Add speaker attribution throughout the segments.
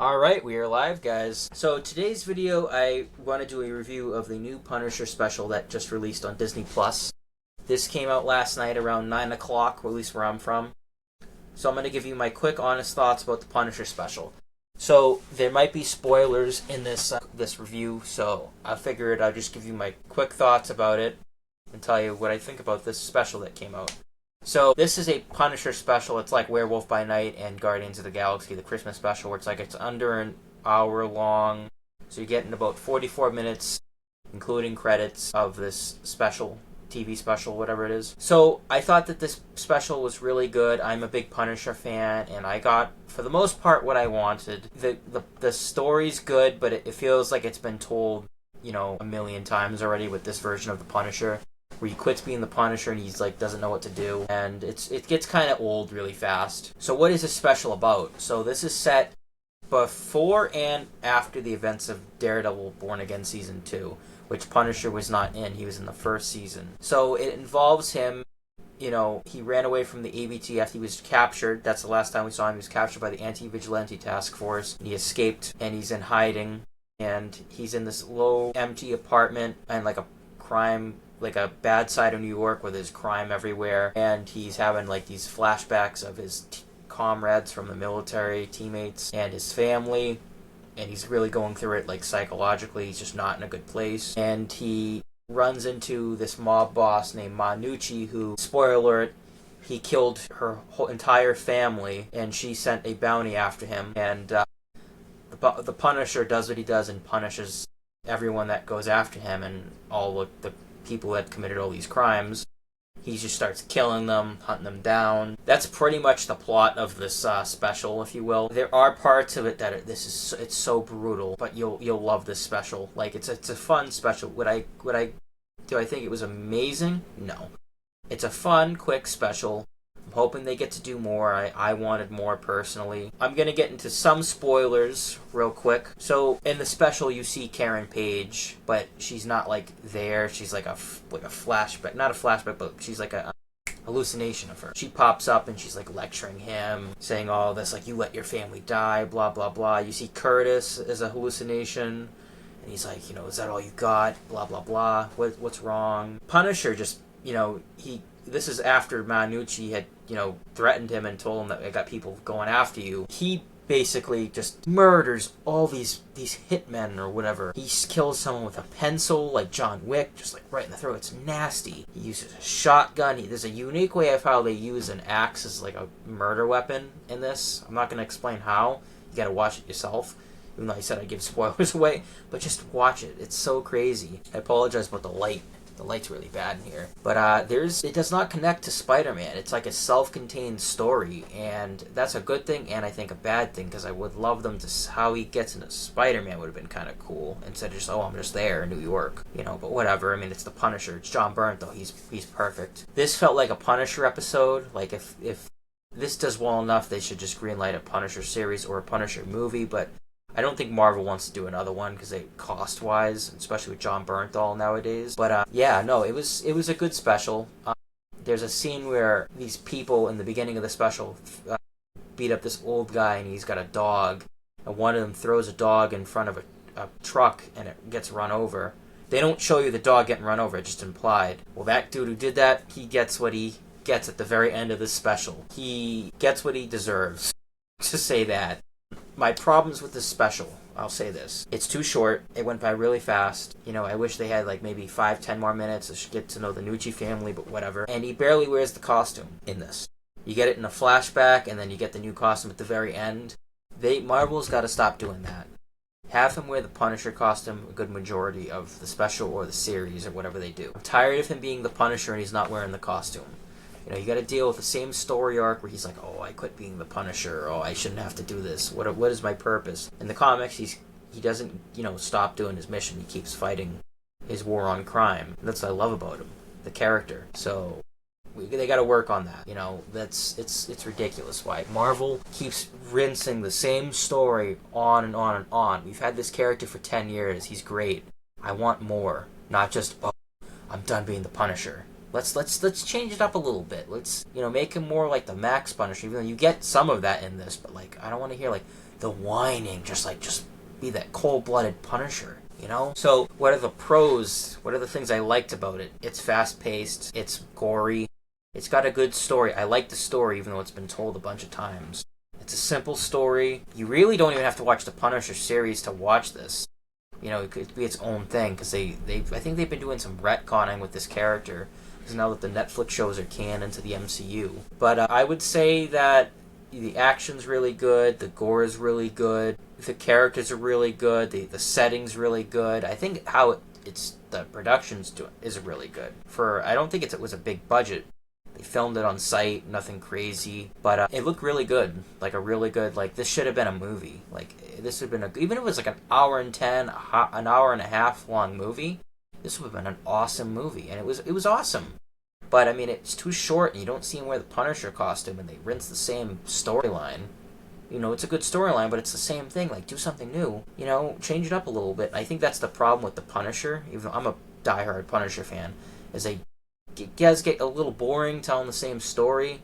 Speaker 1: Alright, we are live, guys. So today's video, I want to do a review of the new Punisher special that just released on Disney+. This came out last night around 9 o'clock, or at least where I'm from. So I'm going to give you my quick, honest thoughts about the Punisher special. So there might be spoilers in this review, so I figured I'd just give you my quick thoughts about it and tell you what I think about this special that came out. So this is a Punisher special. It's like Werewolf by Night and Guardians of the Galaxy, the Christmas special, where it's under an hour long. So you're getting about 44 minutes, including credits, of this special, TV special, whatever it is. So I thought that this special was really good. I'm a big Punisher fan, and I got, for the most part, what I wanted. The story's good, but it feels like it's been told, a million times already with this version of the Punisher, where he quits being the Punisher and he's doesn't know what to do, and it gets kind of old really fast. So what is this special about? So this is set before and after the events of Daredevil Born Again Season 2, which Punisher was not in. He was in the first season. So it involves him, he ran away from the ABTF. He was captured. That's the last time we saw him. He was captured by the Anti-Vigilante Task Force. He escaped, and he's in hiding, and he's in this low, empty apartment and like a bad side of New York where there's crime everywhere, and he's having these flashbacks of his comrades from the military, teammates, and his family, and he's really going through it psychologically. He's just not in a good place, and he runs into this mob boss named Manucci, who, spoiler alert, he killed her whole entire family, and she sent a bounty after him, and the Punisher does what he does and punishes everyone that goes after him and all the people that committed all these crimes. He just starts killing them, hunting them down. That's pretty much the plot of this special, if you will. There are parts of it that it's so brutal, but you'll love this special. It's a fun special. Do I think it was amazing? No. It's a fun, quick special. I'm hoping they get to do more. I wanted more personally. I'm going to get into some spoilers real quick. So in the special you see Karen Page, but she's not there. She's like a flashback. Not a flashback, but she's like a hallucination of her. She pops up and she's lecturing him, saying all this you let your family die, blah blah blah. You see Curtis as a hallucination, and he's like, is that all you got? Blah blah blah. What's wrong? Punisher just, this is after Manucci had, threatened him and told him that I got people going after you. He basically just murders all these hitmen or whatever. He kills someone with a pencil, like John Wick, just right in the throat. It's nasty. He uses a shotgun. There's a unique way of how they use an axe as a murder weapon in this. I'm not going to explain how. You got to watch it yourself. Even though I said I'd give spoilers away, but just watch it. It's so crazy. I apologize about the light. The light's really bad in here. But it does not connect to Spider-Man. It's like a self-contained story, and that's a good thing and I think a bad thing, because I would love them to, how he gets into Spider-Man would have been kind of cool, instead of just, I'm just there in New York. But whatever. I mean, it's the Punisher. It's John Byrne, though. He's perfect. This felt like a Punisher episode. If this does well enough, they should just greenlight a Punisher series or a Punisher movie, but I don't think Marvel wants to do another one because cost-wise, especially with John Bernthal nowadays. But it was a good special. There's a scene where these people in the beginning of the special beat up this old guy, and he's got a dog, and one of them throws a dog in front of a truck, and it gets run over. They don't show you the dog getting run over; it's just implied. Well, that dude who did that, he gets what he gets at the very end of this special. He gets what he deserves. To say that. My problems with this special, I'll say this. It's too short. It went by really fast. I wish they had maybe 5-10 more minutes to get to know the Nucci family, but whatever. And he barely wears the costume in this. You get it in a flashback, and then you get the new costume at the very end. Marvel's got to stop doing that. Have him wear the Punisher costume a good majority of the special or the series or whatever they do. I'm tired of him being the Punisher and he's not wearing the costume. You got to deal with the same story arc where he's like, I quit being the Punisher. I shouldn't have to do this. What is my purpose? In the comics, he doesn't, stop doing his mission. He keeps fighting his war on crime. That's what I love about him, the character. So they got to work on that. It's ridiculous why Marvel keeps rinsing the same story on and on and on. We've had this character for 10 years. He's great. I want more, not just I'm done being the Punisher. Let's change it up a little bit. Let's make him more like the Max Punisher, even though you get some of that in this, but I don't want to hear the whining, just be that cold-blooded Punisher, you know? So what are the pros? What are the things I liked about it? It's fast-paced, it's gory, it's got a good story. I like the story even though it's been told a bunch of times. It's a simple story. You really don't even have to watch the Punisher series to watch this. You know, it could be its own thing, because I think they've been doing some retconning with this character, because now that the Netflix shows are canon to the MCU. But I would say that the action's really good, the gore is really good, the characters are really good, the setting's really good. I think how the production's is really good. I don't think it was a big budget. They filmed it on site, nothing crazy, but it looked really good. Like a really good, like, this should have been a movie. Like, this would have been even if it was like an hour and 10, an hour and a half long movie, this would have been an awesome movie, and it was awesome. But I mean, it's too short, and you don't see him wear the Punisher costume, and they rinse the same storyline. You know, it's a good storyline, but it's the same thing. Like, do something new. You know, change it up a little bit. And I think that's the problem with the Punisher. Even though I'm a diehard Punisher fan, is it does get a little boring telling the same story,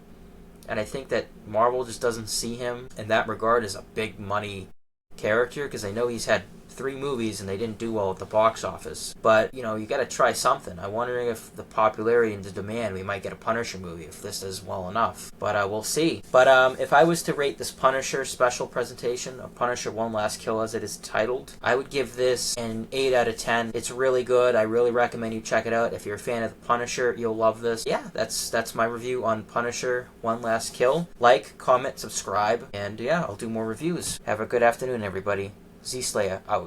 Speaker 1: and I think that Marvel just doesn't see him in that regard as a big money character, because I know he's had 3 movies and they didn't do well at the box office. But, you know, you gotta try something. I'm wondering if the popularity and the demand, we might get a Punisher movie if this does well enough. But we'll see. But if I was to rate this Punisher special presentation, of Punisher One Last Kill as it is titled, I would give this an 8 out of 10. It's really good. I really recommend you check it out. If you're a fan of the Punisher, you'll love this. Yeah, that's my review on Punisher One Last Kill. Like, comment, subscribe, and yeah, I'll do more reviews. Have a good afternoon, everybody. Z Slayer out.